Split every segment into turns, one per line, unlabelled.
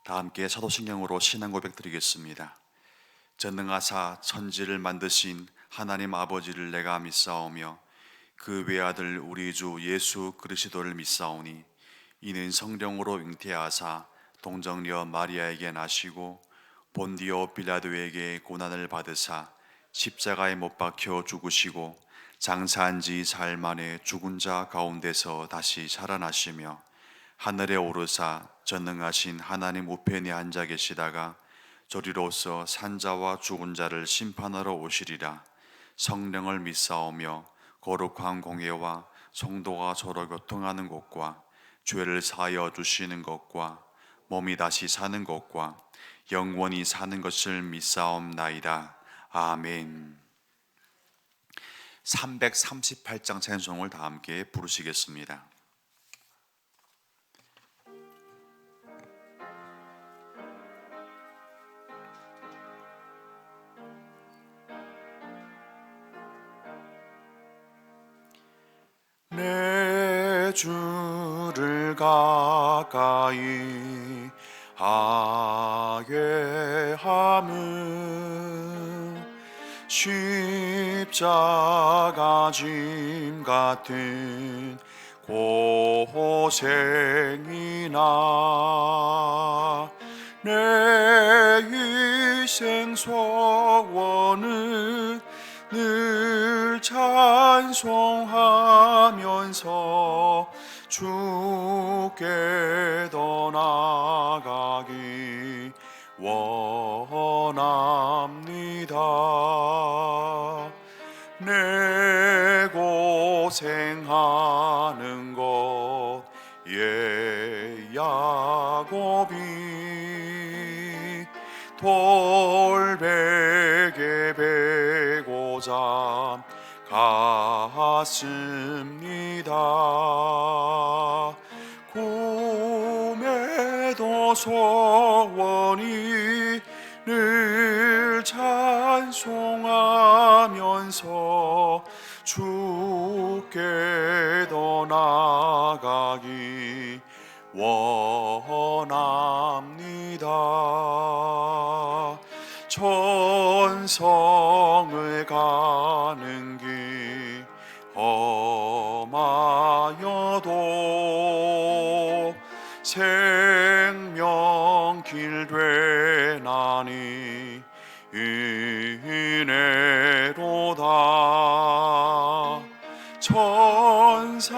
다 함께 사도신경으로 신앙 고백 드리겠습니다. 전능하사 천지를 만드신 하나님 아버지를 내가 믿사오며 그 외아들 우리 주 예수 그리스도를 믿사오니 이는 성령으로 잉태하사 동정녀 마리아에게 나시고 본디오 빌라도에게 고난을 받으사 십자가에 못 박혀 죽으시고 장사한 지 사흘 만에 죽은 자 가운데서 다시 살아나시며 하늘에 오르사 전능하신 하나님 우편에 앉아 계시다가 저리로서 산자와 죽은 자를 심판하러 오시리라. 성령을 믿사오며 거룩한 공회와 성도가 서로 교통하는 것과 죄를 사하여 주시는 것과 몸이 다시 사는 것과 영원히 사는 것을 믿사옵나이다. 아멘. 338장 찬송을 다 함께 부르시겠습니다. 내 주를 가까이 하게 함은 십자가 짐 같은 고생이나 내 일생 소원은 늘 찬송하면서 주께 더 나아가기 원합니다. 내 고생하는 것 야곱이 돌베개 베고자 갔습니다. 꿈에도 소원이 늘 찬송하면서 주께 더 나아가기 원합니다. 천성을 가는 길 험하여도 생명길 되나니 은혜로다. 천사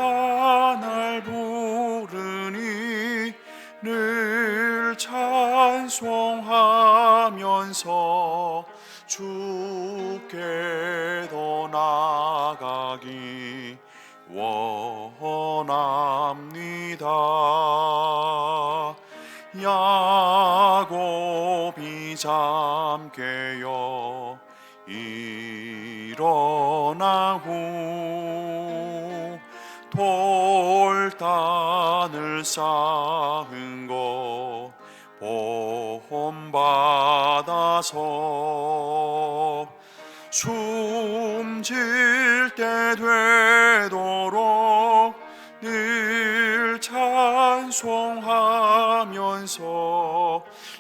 날 부르니 늘 찬송하면서 주께 더 나아가기 원합니다. 야곱이 잠 깨어 일어나 후 돌단을 쌓은 것 본받아서 숨질 때 되도록 늘 찬송하면서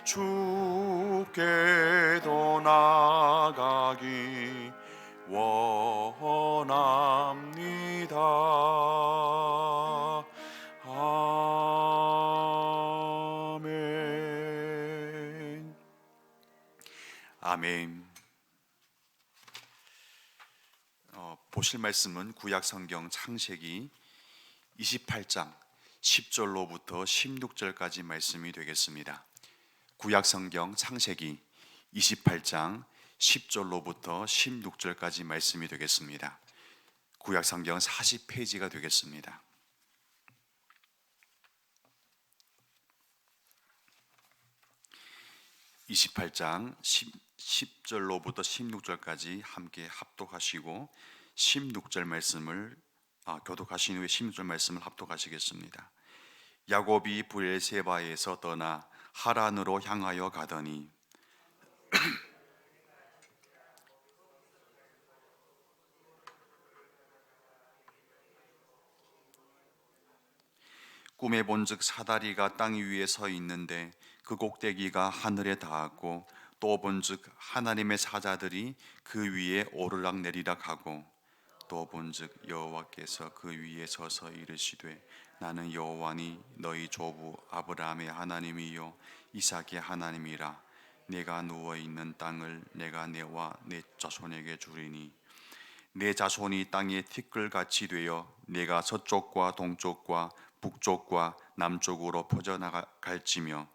주께 더 나아가기 원합니다. 아멘. 아멘. 보실 말씀은 구약 성경 창세기 28장 10절로부터 16절까지 말씀이 되겠습니다. 구약 성경 창세기 28장 10절로부터 16절까지 말씀이 되겠습니다. 구약 성경 40페이지가 되겠습니다. (28장) 10절로부터 16절까지 함께 합독하시고 16절 말씀을 교독하신 후에 16절 말씀을 합독하시겠습니다. 야곱이 브엘세바에서 떠나 하란으로 향하여 가더니 꿈에 본즉 사다리가 땅 위에 서 있는데 그 꼭대기가 하늘에 닿았고 또 본즉 하나님의 사자들이 그 위에 오르락내리락 하고 또 본즉 여호와께서 그 위에 서서 이르시되 나는 여호와니 너희 조부 아브라함의 하나님이요 이삭의 하나님이라. 내가 누워 있는 땅을 내가 내와 내 자손에게 주리니 내 자손이 땅의 티끌같이 되어 내가 서쪽과 동쪽과 북쪽과 남쪽으로 퍼져나갈지며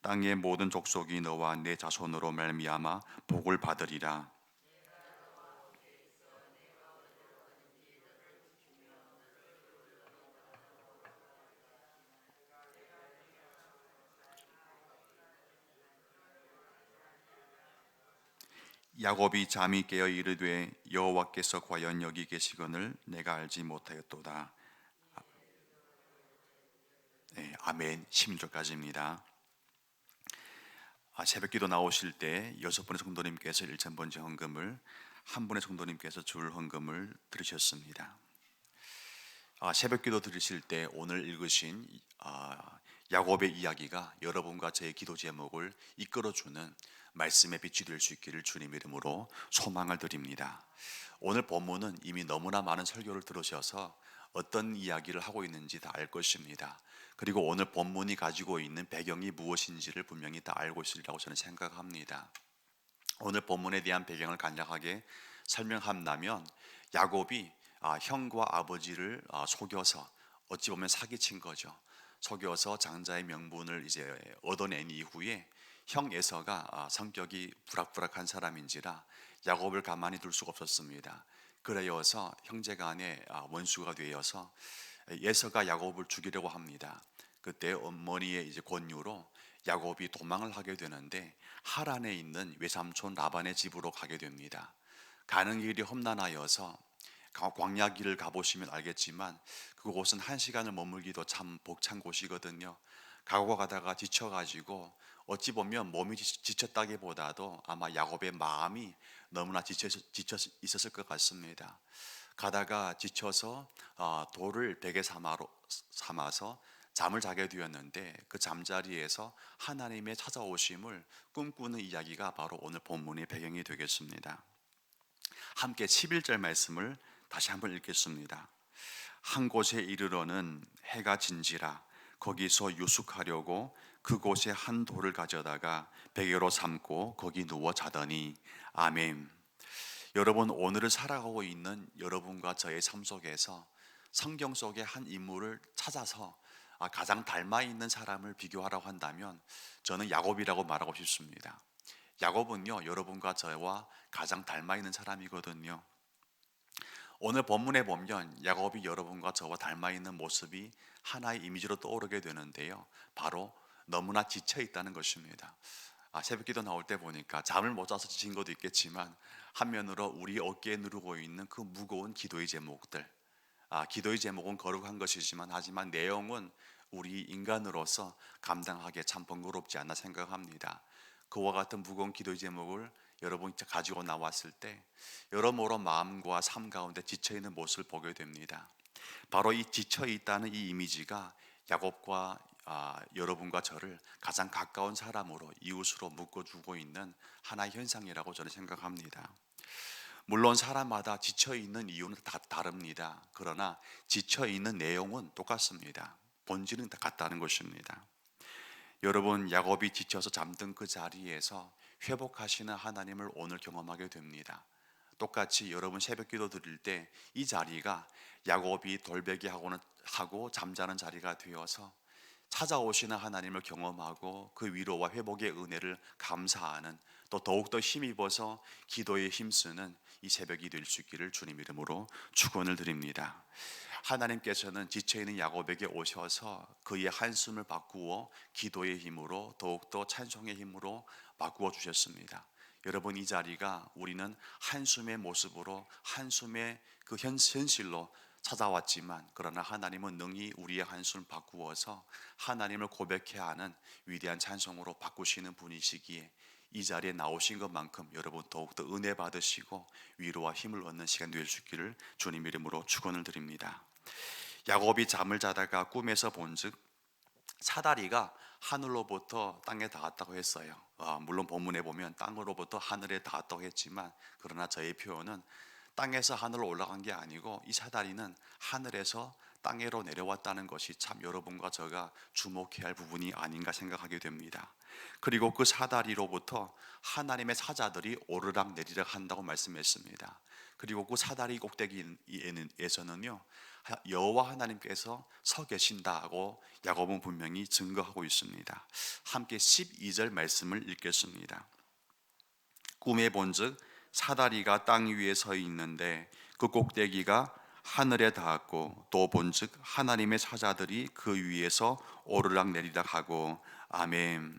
땅의 모든 족속이 너와 내 자손으로 말미암아 복을 받으리라. 야곱이 잠이 깨어 이르되 여호와께서 과연 여기 계시거늘 내가 알지 못하였도다. 네, 아멘. 16절까지입니다. 새벽기도 나오실 때 6분의 성도님께서 1,000번째 헌금을, 한 분의 성도님께서 줄 헌금을 들으셨습니다. 새벽기도 들으실 때 오늘 읽으신 야곱의 이야기가 여러분과 제 기도 제목을 이끌어주는 말씀의 빛이 될 수 있기를 주님 이름으로 소망을 드립니다. 오늘 본문은 이미 너무나 많은 설교를 들으셔서 어떤 이야기를 하고 있는지 다 알 것입니다. 그리고 오늘 본문이 가지고 있는 배경이 무엇인지를 분명히 다 알고 있으리라고 저는 생각합니다. 오늘 본문에 대한 배경을 간략하게 설명한다면 야곱이 형과 아버지를 속여서 어찌 보면 사기친 거죠. 속여서 장자의 명분을 이제 얻어낸 이후에 형 에서가 성격이 부락부락한 사람인지라 야곱을 가만히 둘 수가 없었습니다. 그래서 형제간에 원수가 되어서 에서가 야곱을 죽이려고 합니다. 그때 어머니의 이제 권유로 야곱이 도망을 하게 되는데 하란에 있는 외삼촌 라반의 집으로 가게 됩니다. 가는 길이 험난하여서 광야 길을 가보시면 알겠지만 그곳은 1시간을 머물기도 참 벅찬 곳이거든요. 가고 가다가 지쳐가지고 어찌 보면 몸이 지쳤다기보다도 아마 야곱의 마음이 너무나 지쳐 있었을 것 같습니다. 가다가 지쳐서 돌을 베개 삼아서 잠을 자게 되었는데 그 잠자리에서 하나님의 찾아오심을 꿈꾸는 이야기가 바로 오늘 본문의 배경이 되겠습니다. 함께 11절 말씀을 다시 한번 읽겠습니다. 한 곳에 이르러는 해가 진지라 거기서 유숙하려고 그곳에 한 돌을 가져다가 베개로 삼고 거기 누워 자더니. 아멘. 여러분, 오늘을 살아가고 있는 여러분과 저의 삶 속에서 성경 속의 한 인물을 찾아서 가장 닮아 있는 사람을 비교하라고 한다면 저는 야곱이라고 말하고 싶습니다. 야곱은요, 여러분과 저와 가장 닮아 있는 사람이거든요. 오늘 본문에 보면 야곱이 여러분과 저와 닮아 있는 모습이 하나의 이미지로 떠오르게 되는데요, 바로 너무나 지쳐 있다는 것입니다. 새벽기도 나올 때 보니까 잠을 못 자서 지친 것도 있겠지만 한면으로 우리 어깨에 누르고 있는 그 무거운 기도의 제목들, 기도의 제목은 거룩한 것이지만 하지만 내용은 우리 인간으로서 감당하기에 참 번거롭지 않나 생각합니다. 그와 같은 무거운 기도의 제목을 여러분이 가지고 나왔을 때 여러모로 마음과 삶 가운데 지쳐있는 모습을 보게 됩니다. 바로 이 지쳐있다는 이 이미지가 야곱과 여러분과 저를 가장 가까운 사람으로, 이웃으로 묶어주고 있는 하나의 현상이라고 저는 생각합니다. 물론 사람마다 지쳐있는 이유는 다 다릅니다. 그러나 지쳐있는 내용은 똑같습니다. 본질은 다 같다는 것입니다. 여러분, 야곱이 지쳐서 잠든 그 자리에서 회복하시는 하나님을 오늘 경험하게 됩니다. 똑같이 여러분 새벽기도 드릴 때 이 자리가 야곱이 돌베개 하고 잠자는 자리가 되어서 찾아오시는 하나님을 경험하고 그 위로와 회복의 은혜를 감사하는, 또 더욱더 힘입어서 기도에 힘쓰는 이 새벽이 될 수 있기를 주님 이름으로 축원을 드립니다. 하나님께서는 지쳐있는 야곱에게 오셔서 그의 한숨을 바꾸어 기도의 힘으로, 더욱더 찬송의 힘으로 바꾸어 주셨습니다. 여러분, 이 자리가 우리는 한숨의 모습으로, 한숨의 그 현실로 찾아왔지만 그러나 하나님은 능히 우리의 한숨을 바꾸어서 하나님을 고백해야 하는 위대한 찬송으로 바꾸시는 분이시기에 이 자리에 나오신 것만큼 여러분 더욱더 은혜 받으시고 위로와 힘을 얻는 시간 될 수 있기를 주님 이름으로 축원을 드립니다. 야곱이 잠을 자다가 꿈에서 본즉 사다리가 하늘로부터 땅에 닿았다고 했어요. 물론 본문에 보면 땅으로부터 하늘에 닿았다고 했지만, 그러나 저의 표현은 땅에서 하늘로 올라간 게 아니고 이 사다리는 하늘에서 땅으로 내려왔다는 것이 참 여러분과 제가 주목해야 할 부분이 아닌가 생각하게 됩니다. 그리고 그 사다리로부터 하나님의 사자들이 오르락 내리락 한다고 말씀했습니다. 그리고 그 사다리 꼭대기에서는요, 여호와 하나님께서 서 계신다고 야고보는 분명히 증거하고 있습니다. 함께 12절 말씀을 읽겠습니다. 꿈에 본즉 사다리가 땅 위에 서 있는데 그 꼭대기가 하늘에 닿았고, 또 본즉 하나님의 사자들이 그 위에서 오르락 내리락 하고. 아멘.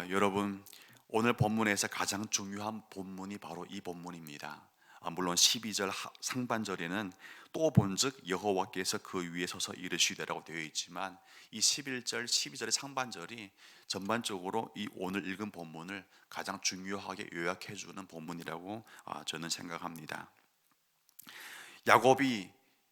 여러분, 오늘 본문에서 가장 중요한 본문이 바로 이 본문입니다. 물론 12절 상반절에는 또 본즉 여호와께서 그 위에 서서 이르시되라고 되어 있지만, 이 11절 12절의 상반절이 전반적으로 이 오늘 읽은 본문을 가장 중요하게 요약해 주는 본문이라고 저는 생각합니다. 야곱이,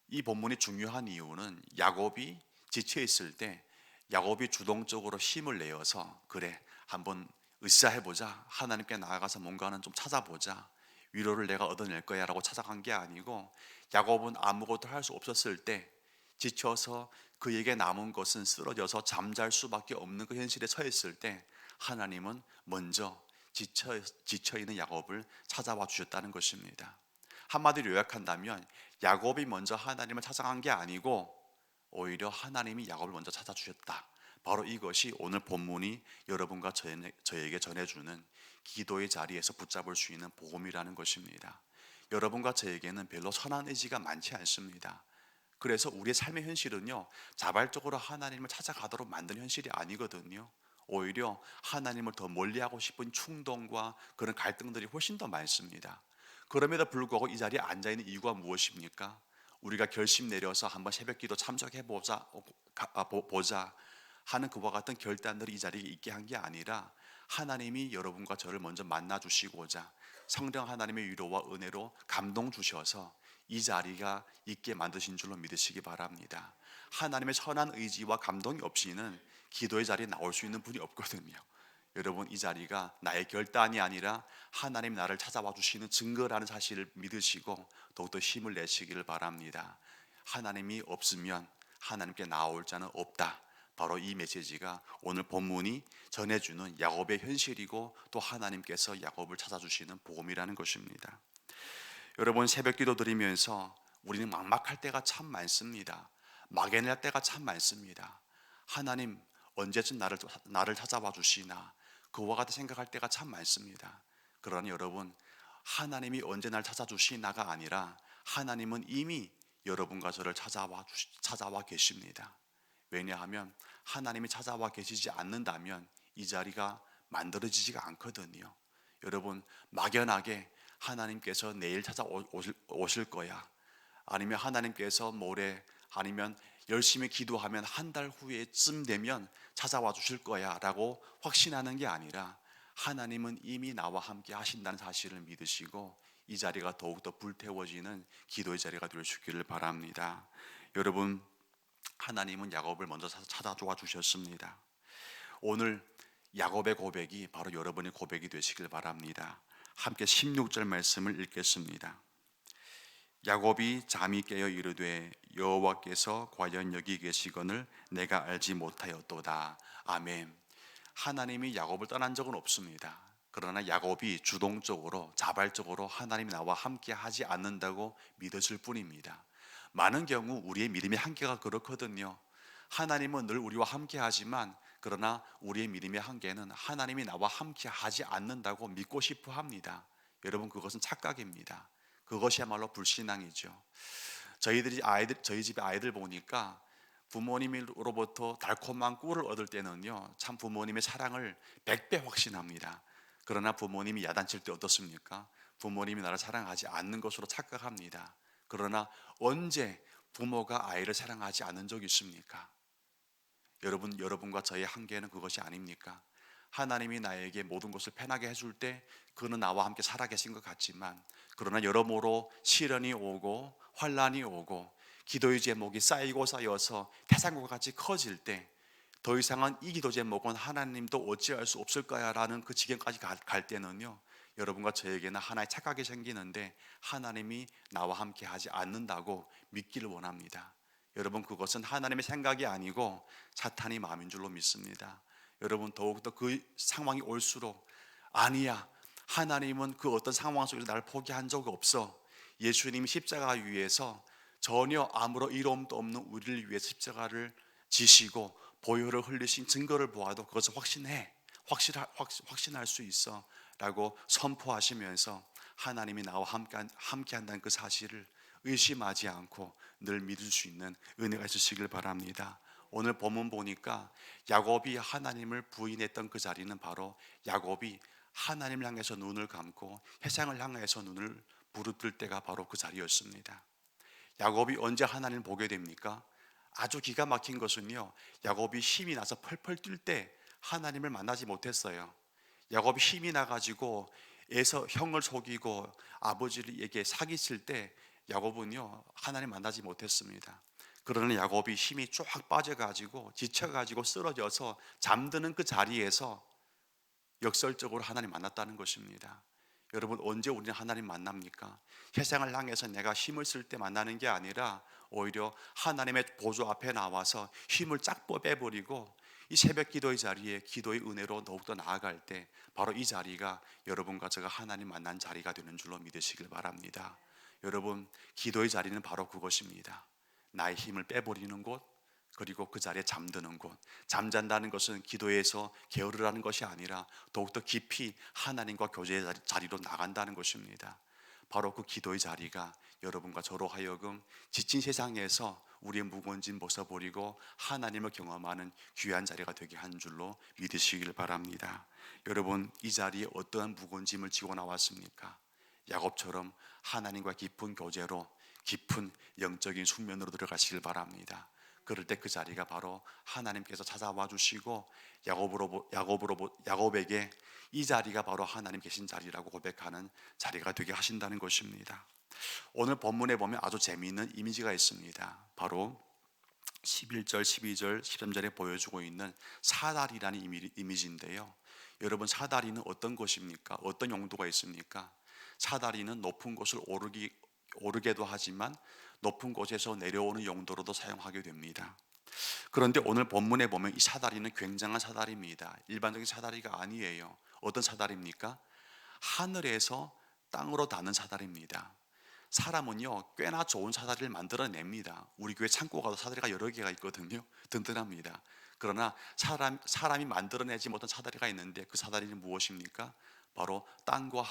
이 본문이 중요한 이유는 야곱이 지쳐 있을 때 야곱이 주동적으로 힘을 내어서, 그래 한번 으쌰해보자, 하나님께 나아가서 뭔가는 좀 찾아보자, 위로를 내가 얻어낼 거야 라고 찾아간 게 아니고, 야곱은 아무것도 할 수 없었을 때 지쳐서 그에게 남은 것은 쓰러져서 잠잘 수밖에 없는 그 현실에 처했을 때 하나님은 먼저 지쳐있는 야곱을 찾아와 주셨다는 것입니다. 한마디로 요약한다면 야곱이 먼저 하나님을 찾아간 게 아니고 오히려 하나님이 야곱을 먼저 찾아주셨다. 바로 이것이 오늘 본문이 여러분과 저에게 전해주는 기도의 자리에서 붙잡을 수 있는 복음이라는 것입니다. 여러분과 저에게는 별로 선한 의지가 많지 않습니다. 그래서 우리의 삶의 현실은요, 자발적으로 하나님을 찾아가도록 만든 현실이 아니거든요. 오히려 하나님을 더 멀리하고 싶은 충동과 그런 갈등들이 훨씬 더 많습니다. 그럼에도 불구하고 이 자리에 앉아있는 이유가 무엇입니까? 우리가 결심 내려서 한번 새벽기도 참석해보자 하는 그와 같은 결단들이 이 자리에 있게 한 게 아니라, 하나님이 여러분과 저를 먼저 만나 주시고자 성령 하나님의 위로와 은혜로 감동 주셔서 이 자리가 있게 만드신 줄로 믿으시기 바랍니다. 하나님의 선한 의지와 감동이 없이는 기도의 자리에 나올 수 있는 분이 없거든요. 여러분, 이 자리가 나의 결단이 아니라 하나님 나를 찾아와 주시는 증거라는 사실을 믿으시고 더욱더 힘을 내시기를 바랍니다. 하나님이 없으면 하나님께 나올 자는 없다. 바로 이 메시지가 오늘 본문이 전해주는 야곱의 현실이고, 또 하나님께서 야곱을 찾아주시는 복음이라는 것입니다. 여러분, 새벽 기도 드리면서 우리는 막막할 때가 참 많습니다. 막연할 때가 참 많습니다. 하나님 언제쯤 나를 찾아와 주시나, 그와 같이 생각할 때가 참 많습니다. 그러나 여러분, 하나님이 언제 날 찾아주시나가 아니라 하나님은 이미 여러분과 저를 찾아와 계십니다. 왜냐하면 하나님이 찾아와 계시지 않는다면 이 자리가 만들어지지가 않거든요. 여러분, 막연하게 하나님께서 내일 찾아오실 거야, 아니면 하나님께서 모레, 아니면 열심히 기도하면 한 달 후에쯤 되면 찾아와 주실 거야 라고 확신하는 게 아니라, 하나님은 이미 나와 함께 하신다는 사실을 믿으시고 이 자리가 더욱더 불태워지는 기도의 자리가 될 수 있기를 바랍니다. 여러분, 하나님은 야곱을 먼저 찾아와 주셨습니다. 오늘 야곱의 고백이 바로 여러분의 고백이 되시길 바랍니다. 함께 16절 말씀을 읽겠습니다. 야곱이 잠이 깨어 이르되 여호와께서 과연 여기 계시거늘 내가 알지 못하였도다. 아멘. 하나님이 야곱을 떠난 적은 없습니다. 그러나 야곱이 주동적으로 자발적으로 하나님이 나와 함께 하지 않는다고 믿었을 뿐입니다. 많은 경우 우리의 믿음의 한계가 그렇거든요. 하나님은 늘 우리와 함께 하지만, 그러나 우리의 믿음의 한계는 하나님이 나와 함께 하지 않는다고 믿고 싶어 합니다. 여러분, 그것은 착각입니다. 그것이야말로 불신앙이죠. 저희 집에 아이들 보니까 부모님으로부터 달콤한 꿀을 얻을 때는요, 참 부모님의 사랑을 100배 확신합니다. 그러나 부모님이 야단칠 때 어떻습니까? 부모님이 나를 사랑하지 않는 것으로 착각합니다. 그러나 언제 부모가 아이를 사랑하지 않은 적이 있습니까? 여러분과 저의 한계는 그것이 아닙니까? 하나님이 나에게 모든 것을 편하게 해줄 때 그는 나와 함께 살아계신 것 같지만, 그러나 여러모로 시련이 오고 환란이 오고 기도의 제목이 쌓이고 쌓여서 태산과 같이 커질 때 더 이상은 이 기도 제목은 하나님도 어찌할 수 없을 거야 라는 그 지경까지 갈 때는요, 여러분과 저에게는 하나의 착각이 생기는데 하나님이 나와 함께 하지 않는다고 믿기를 원합니다. 여러분, 그것은 하나님의 생각이 아니고 사탄의 마음인 줄로 믿습니다. 여러분, 더욱더 그 상황이 올수록 아니야, 하나님은 그 어떤 상황 속에서 나를 포기한 적 없어, 예수님이 십자가 위에서 전혀 아무런 이로움도 없는 우리를 위해 십자가를 지시고 보혈을 흘리신 증거를 보아도 그것을 확신할 수 있어 라고 선포하시면서 하나님이 나와 함께 한다는 그 사실을 의심하지 않고 늘 믿을 수 있는 은혜가 있으시길 바랍니다. 오늘 본문 보니까 야곱이 하나님을 부인했던 그 자리는 바로 야곱이 하나님을 향해서 눈을 감고 세상을 향해서 눈을 부릅뜰 때가 바로 그 자리였습니다. 야곱이 언제 하나님을 보게 됩니까? 아주 기가 막힌 것은요, 야곱이 힘이 나서 펄펄 뛸 때 하나님을 만나지 못했어요. 야곱이 힘이 나가지고 에서 형을 속이고 아버지에게 사기칠 때 야곱은요, 하나님 만나지 못했습니다. 그러나 야곱이 힘이 쫙 빠져가지고 지쳐가지고 쓰러져서 잠드는 그 자리에서 역설적으로 하나님 만났다는 것입니다. 여러분, 언제 우리는 하나님 만납니까? 세상을 향해서 내가 힘을 쓸 때 만나는 게 아니라 오히려 하나님의 보좌 앞에 나와서 힘을 쫙 빼버리고 이 새벽 기도의 자리에 기도의 은혜로 더욱더 나아갈 때 바로 이 자리가 여러분과 제가 하나님 만난 자리가 되는 줄로 믿으시길 바랍니다. 여러분, 기도의 자리는 바로 그것입니다. 나의 힘을 빼버리는 곳, 그리고 그 자리에 잠드는 곳. 잠잔다는 것은 기도에서 게으르라는 것이 아니라 더욱더 깊이 하나님과 교제의 자리로 나간다는 것입니다. 바로 그 기도의 자리가 여러분과 저로 하여금 지친 세상에서 우리의 무거운 짐 벗어버리고 하나님을 경험하는 귀한 자리가 되게 한 줄로 믿으시길 바랍니다. 여러분, 이 자리에 어떠한 무거운 짐을 지고 나왔습니까? 야곱처럼 하나님과 깊은 교제로 깊은 영적인 숙면으로 들어가시길 바랍니다. 그럴 때 그 자리가 바로 하나님께서 찾아와 주시고 야곱에게 이 자리가 바로 하나님 계신 자리라고 고백하는 자리가 되게 하신다는 것입니다. 오늘 본문에 보면 아주 재미있는 이미지가 있습니다. 바로 11절, 12절, 13절에 보여주고 있는 사다리라는 이미지인데요. 여러분, 사다리는 어떤 것입니까? 어떤 용도가 있습니까? 사다리는 높은 곳을 오르게도 하지만 높은 곳에서 내려오는 용도로도 사용하게 됩니다. 그런데 오늘 본문에 보면 이 사다리는 굉장한 사다리입니다. 일반적인 사다리가 아니에요. 어떤 사다리입니까? 하늘에서 땅으로 닿는 사다리입니다. 사람은요, 꽤나 좋은 사다리를 만들어냅니다. 우리 교회 창고 가도 사다리가 여러 개가 있거든요. 든든합니다. 그러나 사람이 만들어내지 못한 사다리가 있는데 그 사다리는 무엇입니까? 바로 땅과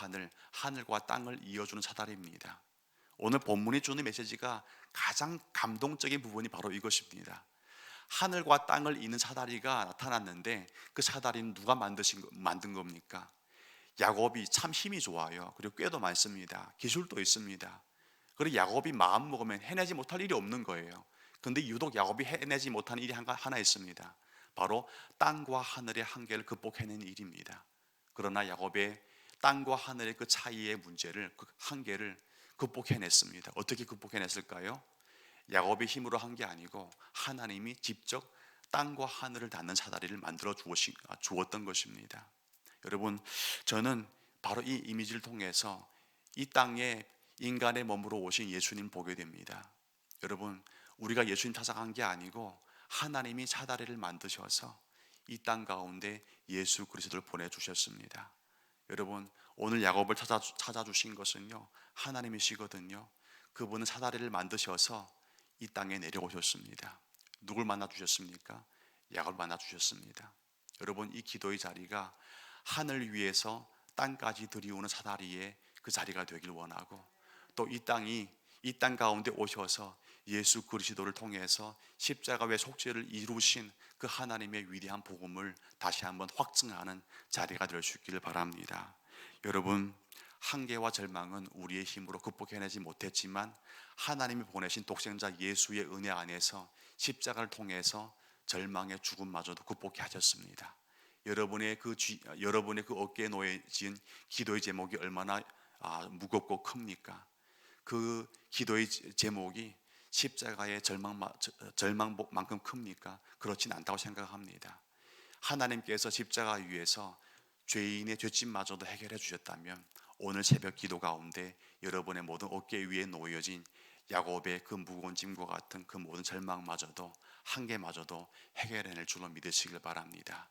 하늘과 땅을 이어주는 사다리입니다. 오늘 본문이 주는 메시지가 가장 감동적인 부분이 바로 이것입니다. 하늘과 땅을 잇는 사다리가 나타났는데 그 사다리는 누가 만든 겁니까? 야곱이 참 힘이 좋아요. 그리고 꾀도 많습니다. 기술도 있습니다. 그리고 야곱이 마음 먹으면 해내지 못할 일이 없는 거예요. 그런데 유독 야곱이 해내지 못한 일이 하나 있습니다. 바로 땅과 하늘의 한계를 극복해낸 일입니다. 그러나 야곱의 땅과 하늘의 그 차이의 문제를, 그 한계를 극복해냈습니다. 어떻게 극복해냈을까요? 야곱의 힘으로 한 게 아니고 하나님이 직접 땅과 하늘을 닿는 사다리를 만들어 주었던 것입니다. 여러분, 저는 바로 이 이미지를 통해서 이 땅에 인간의 몸으로 오신 예수님 보게 됩니다. 여러분, 우리가 예수님 찾아간 게 아니고 하나님이 사다리를 만드셔서 이 땅 가운데 예수 그리스도를 보내주셨습니다. 여러분, 오늘 야곱을 찾아주신 것은요, 하나님이시거든요. 그분은 사다리를 만드셔서 이 땅에 내려오셨습니다. 누굴 만나 주셨습니까? 야곱을 만나 주셨습니다. 여러분, 이 기도의 자리가 하늘 위에서 땅까지 들이오는 사다리의 그 자리가 되길 원하고, 또 이 땅 가운데 오셔서 예수 그리스도를 통해서 십자가의 속죄를 이루신 그 하나님의 위대한 복음을 다시 한번 확증하는 자리가 될 수 있기를 바랍니다. 여러분, 한계와 절망은 우리의 힘으로 극복해내지 못했지만 하나님이 보내신 독생자 예수의 은혜 안에서 십자가를 통해서 절망의 죽음마저도 극복해 하셨습니다. 여러분의 그 어깨에 놓여진 기도의 제목이 얼마나 무겁고 큽니까? 그 기도의 제목이 십자가의 절망만큼 큽니까? 그렇진 않다고 생각합니다. 하나님께서 십자가 위에서 죄인의 죄짐마저도 해결해 주셨다면 오늘 새벽 기도 가운데 여러분의 모든 어깨 위에 놓여진 야곱의 그 무거운 짐과 같은 그 모든 절망마저도, 한계마저도 해결해낼 줄로 믿으시길 바랍니다.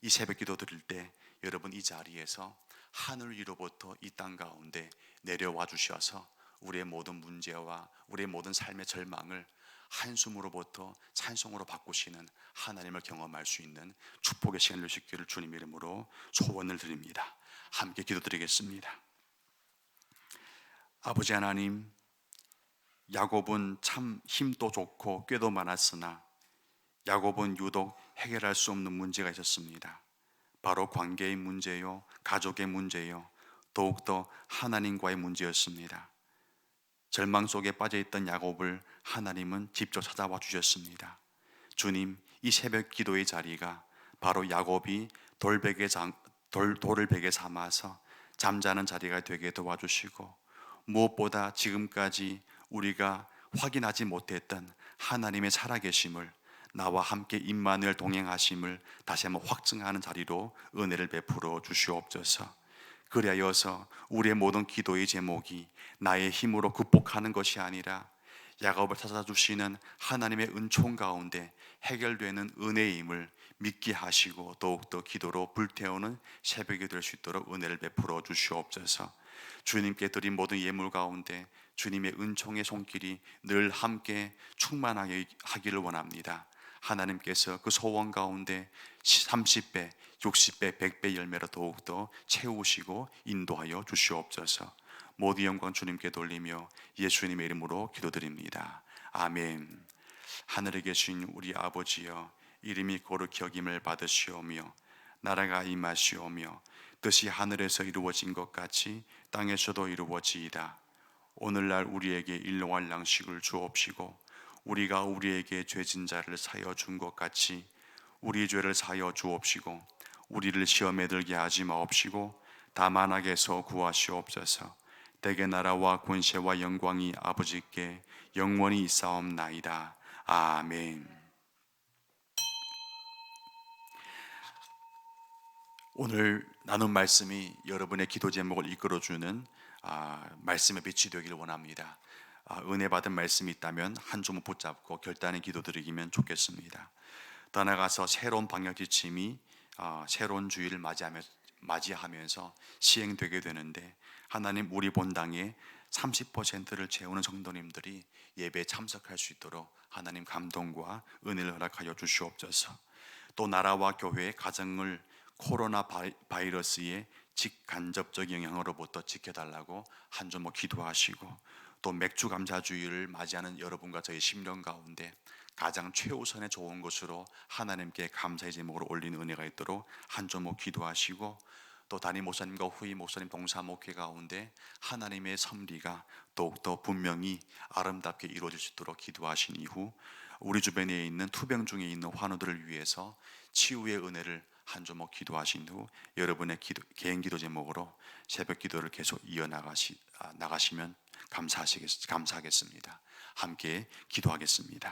이 새벽 기도 드릴 때 여러분 이 자리에서 하늘 위로부터 이 땅 가운데 내려와 주셔서 우리의 모든 문제와 우리의 모든 삶의 절망을 한숨으로부터 찬송으로 바꾸시는 하나님을 경험할 수 있는 축복의 시간을 주시기를 주님 이름으로 소원을 드립니다. 함께 기도드리겠습니다. 아버지 하나님, 야곱은 참 힘도 좋고 꾀도 많았으나 야곱은 유독 해결할 수 없는 문제가 있었습니다. 바로 관계의 문제요, 가족의 문제요, 더욱더 하나님과의 문제였습니다. 절망 속에 빠져있던 야곱을 하나님은 직접 찾아와 주셨습니다. 주님, 이 새벽 기도의 자리가 바로 야곱이 돌을 베개 삼아서 잠자는 자리가 되게 도와주시고, 무엇보다 지금까지 우리가 확인하지 못했던 하나님의 살아계심을, 나와 함께 임마누엘 동행하심을 다시 한번 확증하는 자리로 은혜를 베풀어 주시옵소서. 그리하여서 우리의 모든 기도의 제목이 나의 힘으로 극복하는 것이 아니라 야곱을 찾아주시는 하나님의 은총 가운데 해결되는 은혜의 힘을 믿게 하시고 더욱더 기도로 불태우는 새벽이 될 수 있도록 은혜를 베풀어 주시옵소서. 주님께 드린 모든 예물 가운데 주님의 은총의 손길이 늘 함께 충만하게 하기를 원합니다. 하나님께서 그 소원 가운데 30배, 60배, 100배 열매로 더욱더 채우시고 인도하여 주시옵소서. 모든 영광 주님께 돌리며 예수님의 이름으로 기도드립니다. 아멘. 하늘에 계신 우리 아버지여, 이름이 거룩히 여김을 받으시오며 나라가 임하시오며 뜻이 하늘에서 이루어진 것 같이 땅에서도 이루어지이다. 오늘날 우리에게 일용할 양식을 주옵시고 우리가 우리에게 죄진 자를 사하여 준 것 같이 우리 죄를 사하여 주옵시고 우리를 시험에 들게 하지 마옵시고 다만 악에서 구하시옵소서. 대개 나라와 권세와 영광이 아버지께 영원히 있사옵나이다. 아멘. 오늘 나눈 말씀이 여러분의 기도 제목을 이끌어주는 말씀의 빛이 되기를 원합니다. 은혜 받은 말씀이 있다면 한 주먹 붙잡고 결단의 기도 드리기면 좋겠습니다. 더 나아가서 새로운 방역 지침이 새로운 주일을 맞이하면서 시행되게 되는데, 하나님 우리 본당에 30%를 채우는 성도님들이 예배에 참석할 수 있도록 하나님 감동과 은혜를 허락하여 주시옵소서. 또 나라와 교회, 가정을 코로나 바이러스의 직간접적 영향으로부터 지켜달라고 한 주먹 기도하시고, 또 맥주 감사주의를 맞이하는 여러분과 저희 심령 가운데 가장 최우선의 좋은 것으로 하나님께 감사의 제목으로 올리는 은혜가 있도록 한 주먹 기도하시고, 또 담임 목사님과 후임 목사님 동사 목회 가운데 하나님의 섭리가 더욱더 분명히 아름답게 이루어질 수 있도록 기도하신 이후 우리 주변에 있는 투병 중에 있는 환우들을 위해서 치유의 은혜를 한 주먹 기도하신 후 여러분의 개인 기도 제목으로 새벽 기도를 계속 나가시면 감사하겠습니다. 함께 기도하겠습니다.